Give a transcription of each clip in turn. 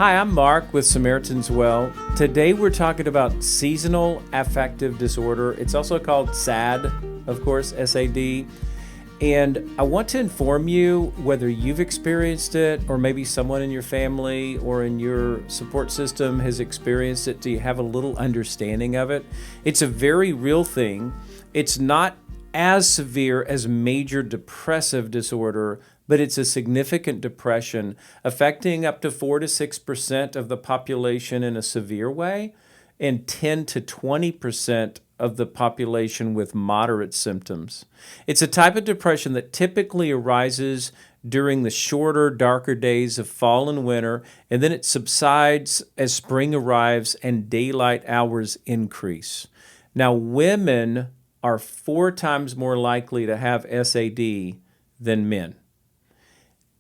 Hi, I'm Mark with Samaritan's Well. Today we're talking about Seasonal Affective Disorder. It's also called S.A.D, of course, S.A.D. And I want to inform you whether you've experienced it or maybe someone in your family or in your support system has experienced it. Do you have a little understanding of it? It's a very real thing. It's not as severe as major depressive disorder, but it's a significant depression affecting up to 4 to 6% of the population in a severe way and 10 to 20% of the population with moderate symptoms. It's a type of depression that typically arises during the shorter, darker days of fall and winter, and then it subsides as spring arrives and daylight hours increase. Now, women are 4 times more likely to have S.A.D than men.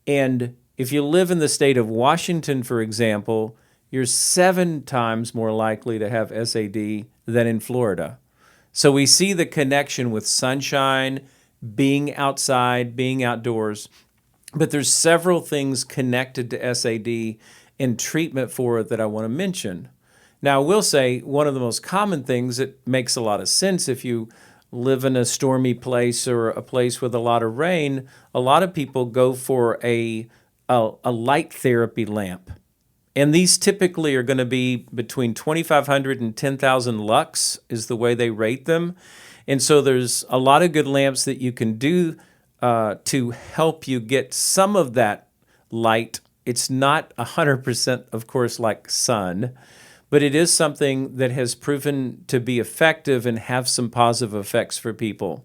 And if you live in the state of Washington, for example, you're 7 times more likely to have S.A.D than in Florida. So we see the connection with sunshine, being outside, being outdoors. But there's several things connected to S.A.D and treatment for it that I want to mention. Now, I will say one of the most common things that makes a lot of sense if you live in a stormy place or a place with a lot of rain, a lot of people go for a light therapy lamp. And these typically are going to be between 2,500 and 10,000 lux is the way they rate them. And so there's a lot of good lamps that you can do to help you get some of that light. It's not 100%, of course, like sun, but it is something that has proven to be effective and have some positive effects for people.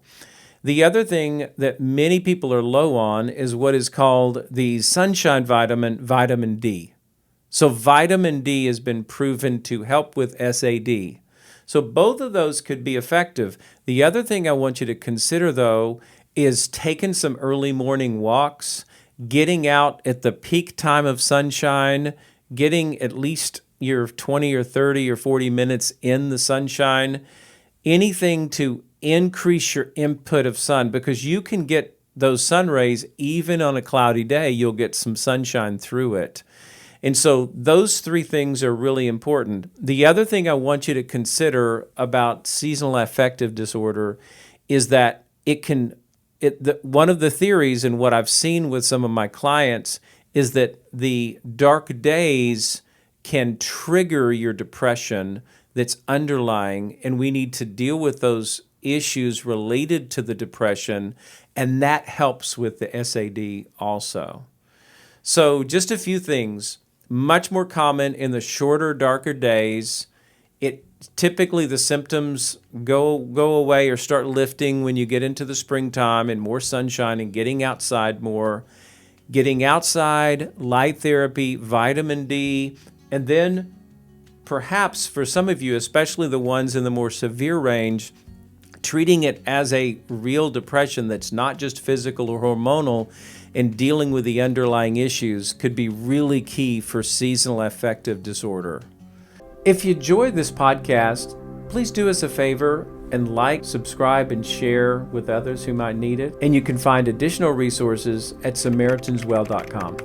The other thing that many people are low on is what is called the sunshine vitamin, vitamin D. So vitamin D has been proven to help with S.A.D. So both of those could be effective. The other thing I want you to consider, though, is taking some early morning walks, getting out at the peak time of sunshine, getting at least your 20 or 30 or 40 minutes in the sunshine, anything to increase your input of sun, because you can get those sun rays even on a cloudy day. You'll get some sunshine through it. And so those 3 things are really important. The other thing I want you to consider about seasonal affective disorder is that one of the theories and what I've seen with some of my clients is that the dark days can trigger your depression that's underlying, and we need to deal with those issues related to the depression, and that helps with the S.A.D also. So just a few things. Much more common in the shorter, darker days. Typically the symptoms go away or start lifting when you get into the springtime and more sunshine and getting outside more. Getting outside, light therapy, vitamin D, and then perhaps for some of you, especially the ones in the more severe range, treating it as a real depression that's not just physical or hormonal and dealing with the underlying issues could be really key for seasonal affective disorder. If you enjoyed this podcast, please do us a favor and like, subscribe, and share with others who might need it. And you can find additional resources at SamaritansWell.com.